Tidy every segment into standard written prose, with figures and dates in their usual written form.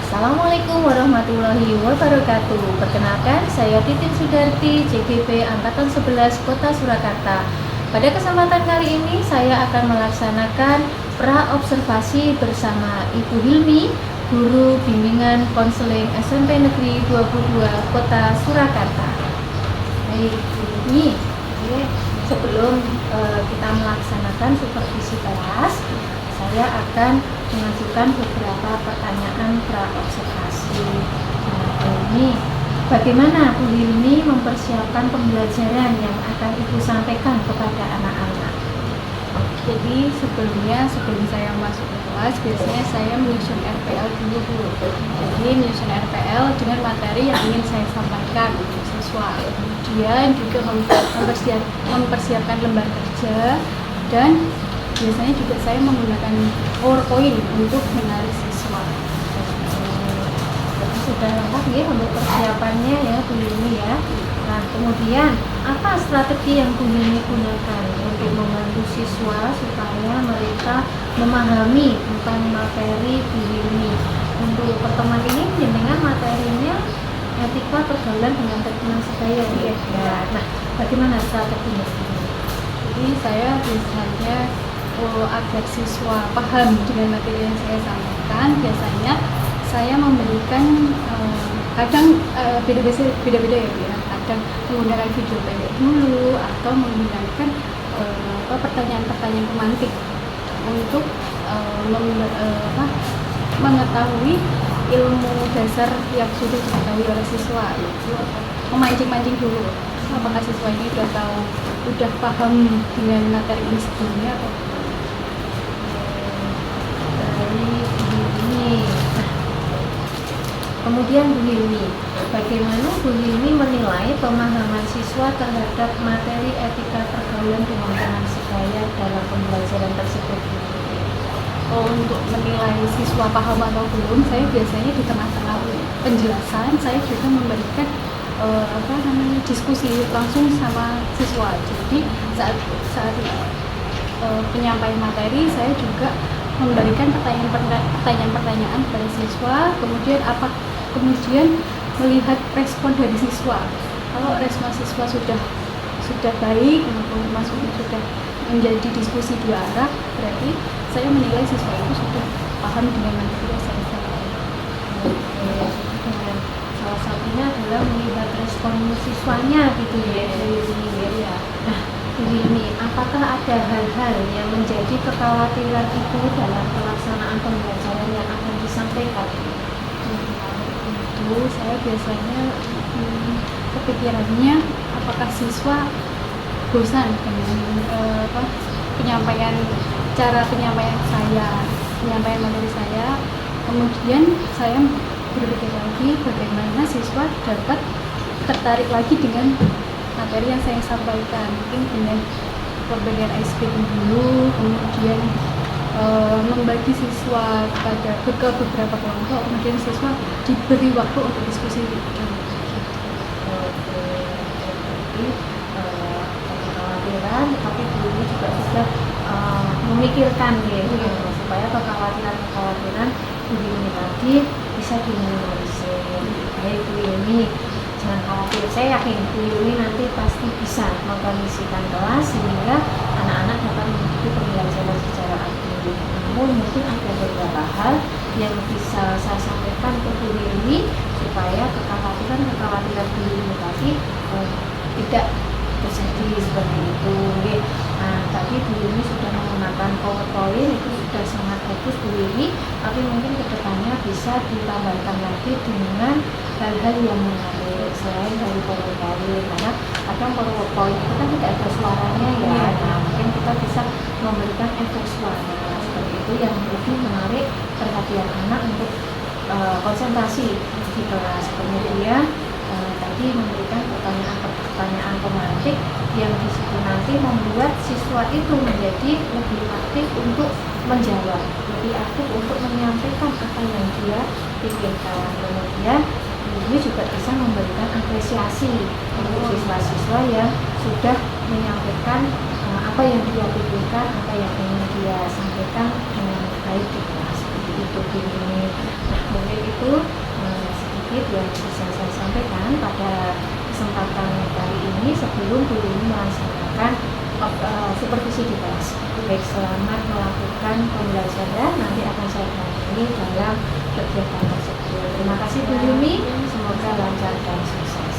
Assalamualaikum warahmatullahi wabarakatuh. Perkenalkan, saya Titin Sudarti, CGP Angkatan 11 Kota Surakarta. Pada kesempatan kali ini, saya akan melaksanakan pra-observasi bersama Ibu Hilmi, Guru Bimbingan Konseling SMP Negeri 22 Kota Surakarta. Baik, Bu Hilmi, sebelum kita melaksanakan supervisi kelas, saya akan mengajukan beberapa pertanyaan pra-observasi. Ini bagaimana Bu Hilmi mempersiapkan pembelajaran yang akan Ibu sampaikan kepada anak-anak? Jadi sebelum saya masuk ke kelas, biasanya saya menyusun RPL dulu Bu. Jadi menyusun RPL dengan materi yang ingin saya sampaikan untuk siswa. Kemudian juga mempersiapkan lembar kerja, dan biasanya juga saya menggunakan PowerPoint untuk menarik siswa. Jadi sudah lengkap ya untuk persiapannya ya Bu Hilmi ya. Nah, kemudian apa strategi yang Bu Hilmi gunakan untuk membantu siswa supaya mereka memahami tentang materi Bu Hilmi? Untuk pertemuan ini dengan materinya etika pergaulan dengan teman sebaya ya. Nah, bagaimana strateginya? Jadi saya biasanya agar siswa paham dengan materi yang saya sampaikan, biasanya saya memberikan kadang beda-beda ya Bu ya. Kadang menggunakan video pendek dulu atau menggunakan pertanyaan-pertanyaan pemantik untuk mengetahui ilmu dasar yang sudah diketahui oleh siswa, yaitu memancing-mancing dulu apakah siswa ini udah paham dengan materi ini sebelumnya atau Kemudian Bu Hilmi, bagaimana Bu Hilmi menilai pemahaman siswa terhadap materi etika pergaulan dengan teman sebaya dalam pembelajaran tersebut? Untuk menilai siswa paham atau belum, saya biasanya di tengah-tengah penjelasan saya juga memberikan diskusi langsung sama siswa. Jadi saat penyampaian materi, saya juga memberikan pertanyaan-pertanyaan kepada siswa, kemudian melihat respon dari siswa. Kalau respon siswa sudah baik, maksudnya sudah menjadi diskusi dua arah, berarti saya menilai siswa itu sudah paham dengan materi yang saya sampaikan. Salah satunya adalah melihat respon siswanya gitu ya. Nah, Bu Hilmi, apakah ada hal-hal yang menjadi kekhawatiran Ibu dalam pelaksanaan pembelajaran yang akan disampaikan? Itu saya biasanya kepikirannya apakah siswa bosan dengan cara penyampaian materi saya. Kemudian saya berpikir lagi bagaimana siswa dapat tertarik lagi dengan materi yang saya sampaikan, mungkin dengan pemberian ice cream dulu, kemudian membagi siswa ke beberapa kelompok, kemudian siswa diberi waktu untuk diskusi. Kekhawatiran, tetapi Bu Hilmi juga sudah memikirkan ya, supaya kekhawatiran Bu Hilmi tadi bisa diminimalisir. Baik Bu Hilmi, jangan khawatir, saya yakin Bu Hilmi nanti pasti bisa mengkondisikan kelas sehingga anak-anak dapat mengikuti pembelajaran secara aktif. Namun mungkin ada beberapa hal yang bisa saya sampaikan ke Bu Hilmi supaya kekhawatiran Bu Hilmi tadi tidak terjadi seperti itu. Nah, tadi Bu Hilmi sudah menggunakan PowerPoint, itu sudah sangat bagus Bu Hilmi, tapi mungkin kedepannya bisa ditambahkan lagi dengan hal-hal yang menarik selain dari PowerPoint, karena kadang PowerPoint itu kan tidak ada suaranya ya. Nah, mungkin kita bisa memberikan efek suara seperti itu yang lebih menarik perhatian anak untuk konsentrasi di kelas. Kemudian tadi memberikan pertanyaan pemantik yang di situ nanti membuat siswa itu menjadi lebih aktif untuk menjawab, lebih aktif untuk menyampaikan apa yang dia pikirkan. Kemudian ini juga bisa memberikan apresiasi untuk siswa-siswa yang sudah menyampaikan apa yang dia pikirkan, apa yang ingin dia sampaikan dengan baik di kelas. Seperti itu ini. Nah, mungkin itu sedikit yang bisa saya sampaikan pada kesempatan kali ini sebelum Bu Yumi melaksanakan supervisi di kelas. Baik, selamat melakukan pembelajaran, nanti akan saya dampingi dalam kegiatan tersebut. Terima kasih Bu Yumi, semoga lancar dan sukses.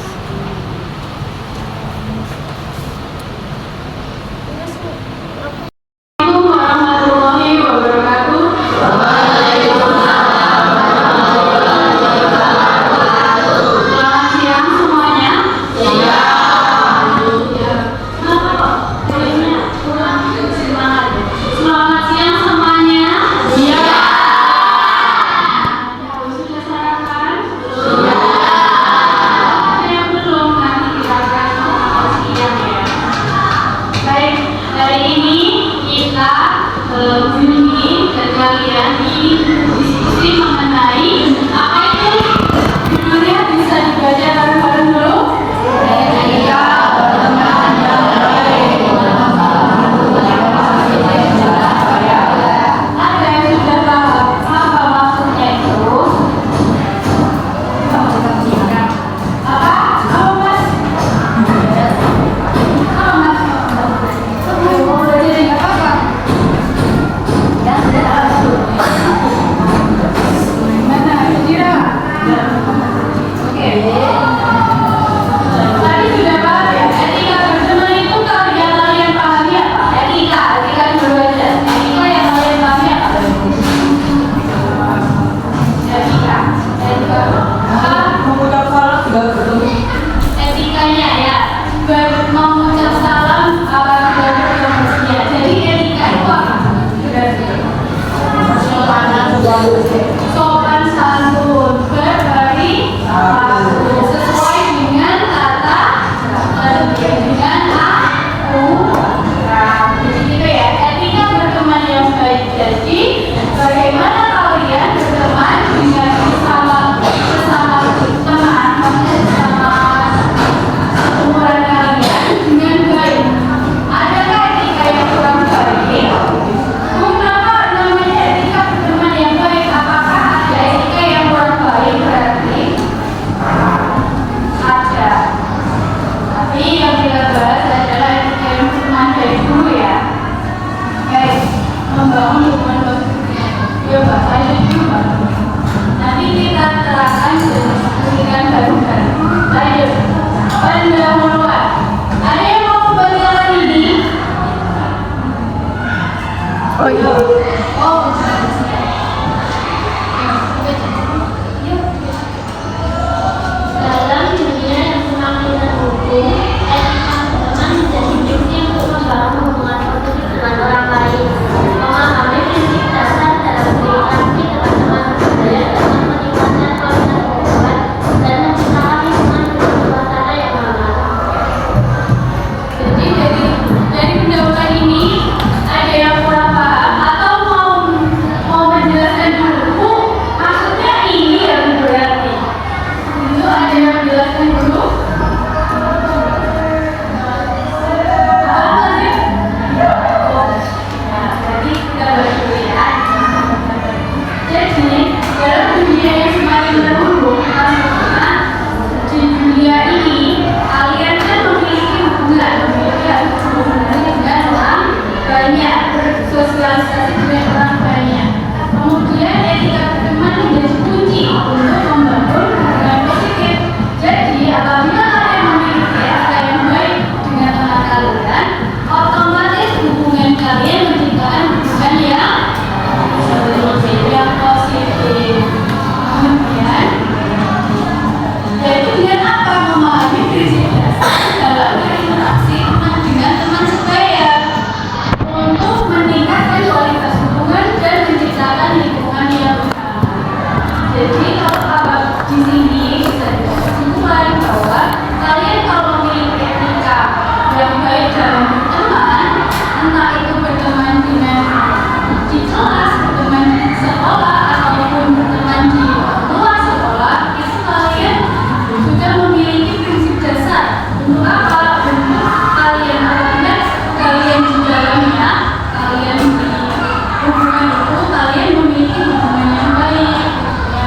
hubungan itu kalian memiliki hubungan yang baik,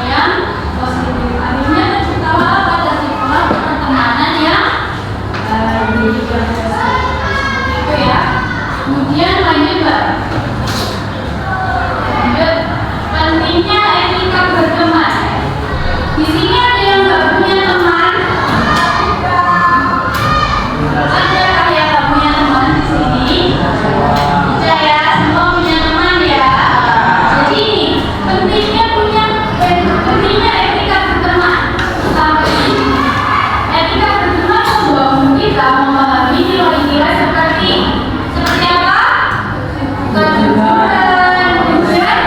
yang Di sini ada yang nggak punya teman? Ada yang nggak punya teman di sini? Tidak ya, semua punya teman ya. Jadi ini pentingnya pentingnya etika berteman. Sampai ini etika berteman membangun kita memahami nilai-nilai seperti apa? Kejujuran, kemudian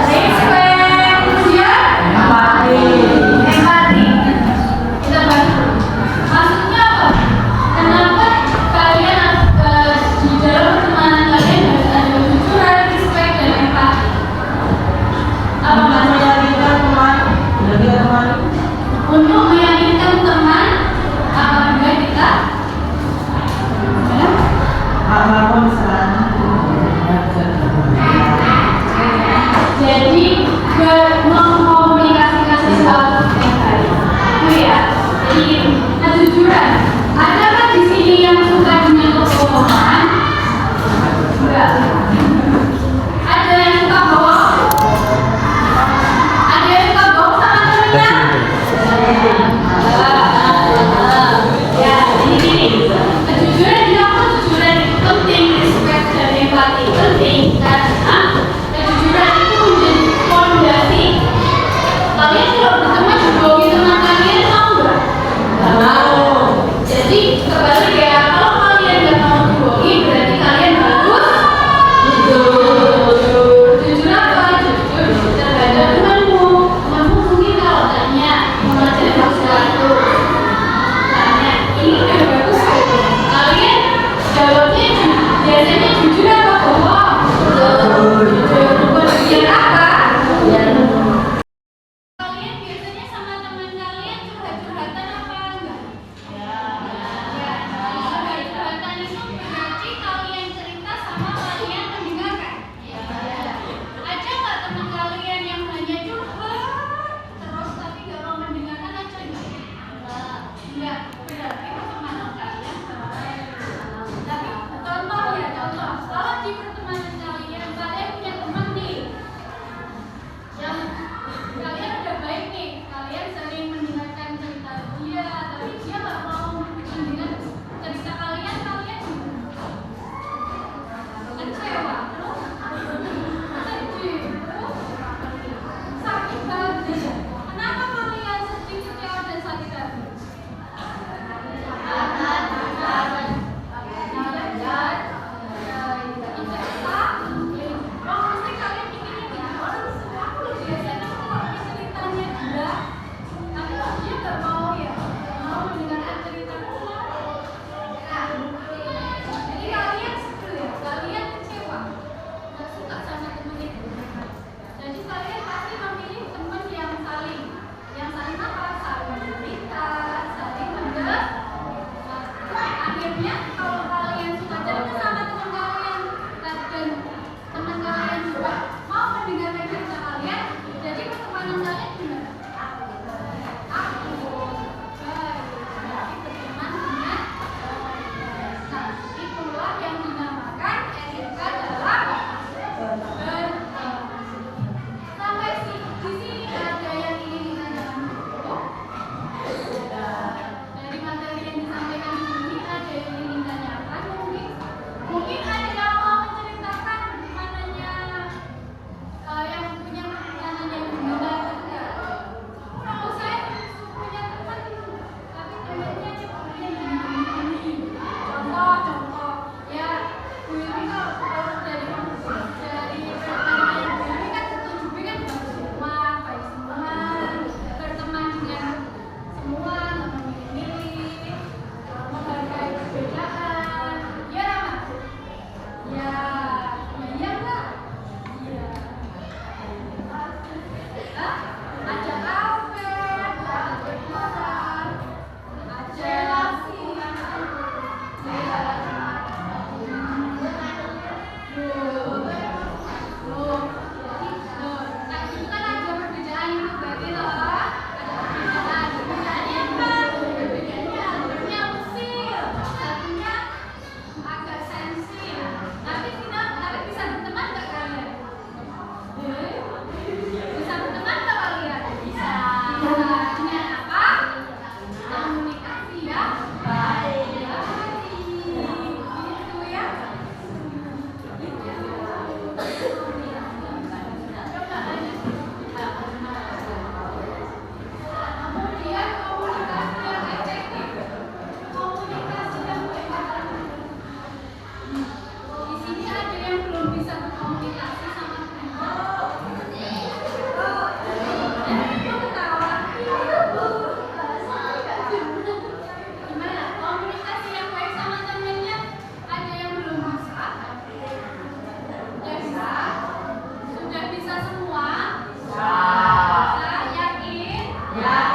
respect, kemudian empati. Kita bahas dulu. Maksudnya apa? Kenapa kalian di dalam pertemanan kalian harus ada kejujuran, respect, dan empati? Apa maksudnya? Untuk meyakinkan teman apabila kita jadi mengkomunikasikan sesuatu yang baik. Itu ya. Jadi kejujuran. Adakah di sini yang suka dengan kebohongan? Enggak. Ada yang suka bohong? Ada yang suka bohong sama temennya? Ya, jadi gini. Kejujuran di aku kejujuran itu penting, respect dan empati penting karena kejujuran itu menjadi fondasi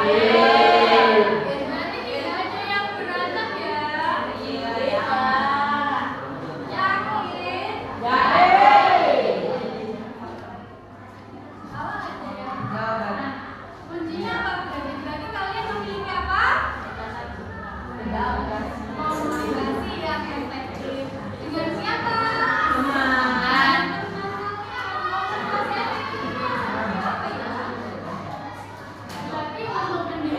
Berarti tidak ada yang beranak ya? Iya. Yakin? Awal aja ya. Nah, kuncinya apa? Berarti kalian memiliki apa? Komunikasi yang efektif. Dengan siapa? Teman. Komunikasi efektif apa ya? Berarti untuk pendidikan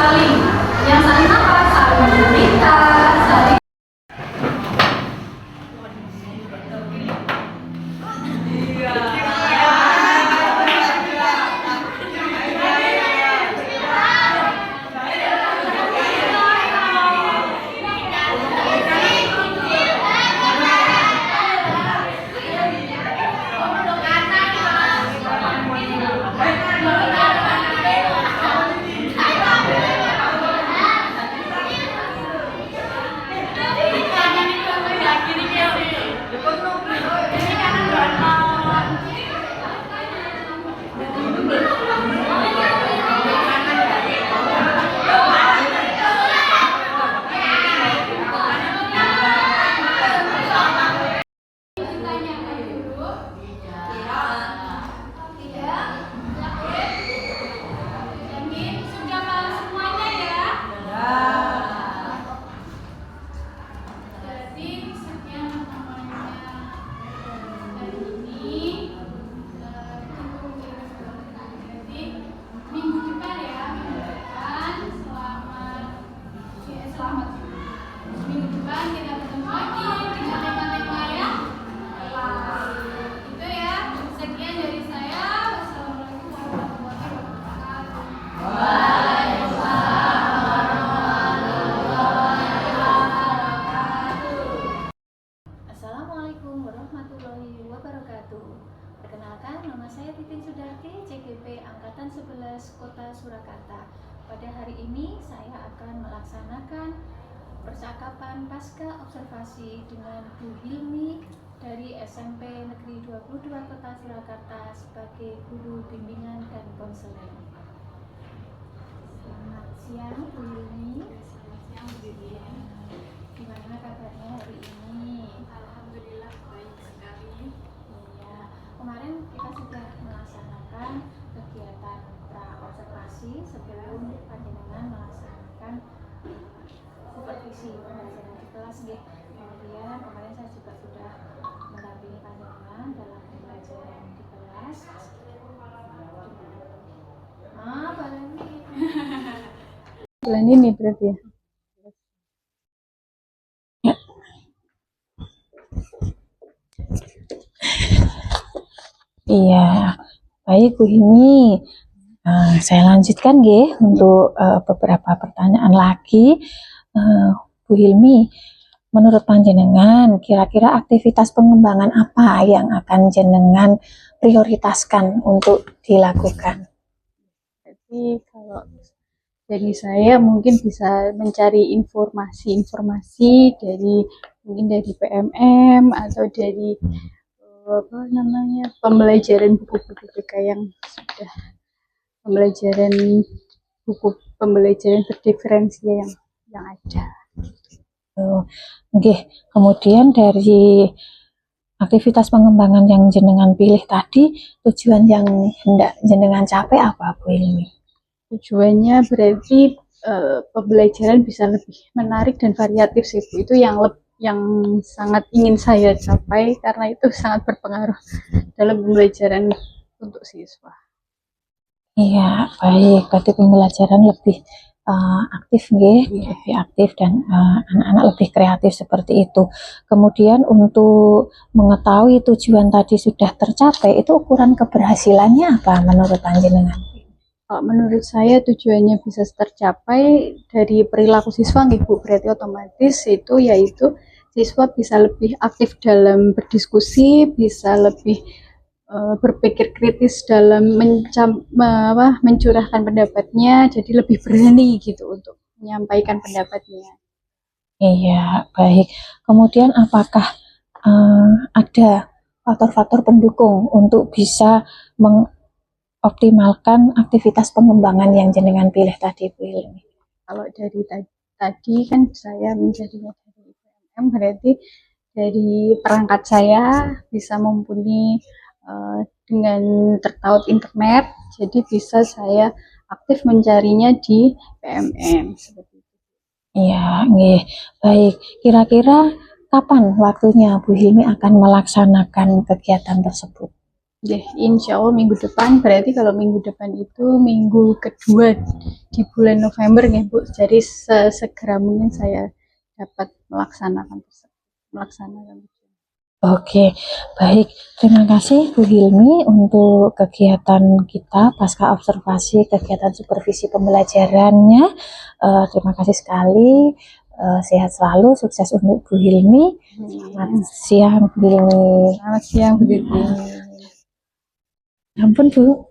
saling apa? Saling cerita, saling Assalamualaikum warahmatullahi wabarakatuh. Perkenalkan, nama saya Titin Sudarti, CGP Angkatan 11 Kota Surakarta. Pada hari ini saya akan melaksanakan percakapan pasca observasi dengan Bu Hilmi dari SMP Negeri 22 Kota Surakarta sebagai guru bimbingan dan konseling. Selamat siang Bu Hilmi. Gimana kabarnya hari ini? Alhamdulillah baik sekali. Iya, kemarin kita sudah melaksanakan kegiatan pra-observasi sebelum panjenengan melaksanakan supervisi pembelajaran di kelas. Kemudian kemarin saya juga sudah mendampingi panjenengan dalam pembelajaran di kelas. Barangnya Bulan ini berarti ya. Iya, baik Bu Hilmi. Saya lanjutkan nggih untuk beberapa pertanyaan lagi. Bu Hilmi, menurut panjenengan kira-kira aktivitas pengembangan apa yang akan jenengan prioritaskan untuk dilakukan? Jadi kalau dari saya mungkin bisa mencari informasi-informasi mungkin dari PMM atau dari pembelajaran buku-buku BK yang sudah buku pembelajaran berdiferensi yang ada. Oke, kemudian dari aktivitas pengembangan yang jenengan pilih tadi, tujuan yang hendak jenengan capai apa Bu Hilmi? Tujuannya berarti pembelajaran bisa lebih menarik dan variatif sih Bu. Itu yang sangat ingin saya capai karena itu sangat berpengaruh dalam pembelajaran untuk siswa. Iya, baik. Berarti pembelajaran lebih aktif nggih, lebih aktif dan anak-anak lebih kreatif seperti itu. Kemudian untuk mengetahui tujuan tadi sudah tercapai, itu ukuran keberhasilannya apa menurut panjenengan? Menurut saya tujuannya bisa tercapai dari perilaku siswa nggih Bu, berarti otomatis itu yaitu siswa bisa lebih aktif dalam berdiskusi, bisa lebih berpikir kritis dalam mencurahkan pendapatnya, jadi lebih berani gitu untuk menyampaikan pendapatnya. Iya, baik. Kemudian apakah ada faktor-faktor pendukung untuk bisa optimalkan aktivitas pengembangan yang jenengan pilih tadi Bu Hilmi? Kalau dari tadi kan saya menjadinya dari IPM, berarti dari perangkat saya bisa mumpuni dengan tertaut internet, jadi bisa saya aktif mencarinya di PMM seperti itu. Iya, baik. Kira-kira kapan waktunya Bu Hilmi akan melaksanakan kegiatan tersebut? Insya Allah minggu depan, berarti kalau minggu depan itu minggu kedua di bulan November nih Bu. Jadi sesegera mungkin saya dapat melaksanakan ujian. Oke, baik. Terima kasih Bu Hilmi untuk kegiatan kita pasca observasi kegiatan supervisi pembelajarannya. Terima kasih sekali. Sehat selalu, sukses untuk Bu Hilmi. Selamat siang Bu Hilmi. Selamat siang Bu Hilmi. Ampun Bu.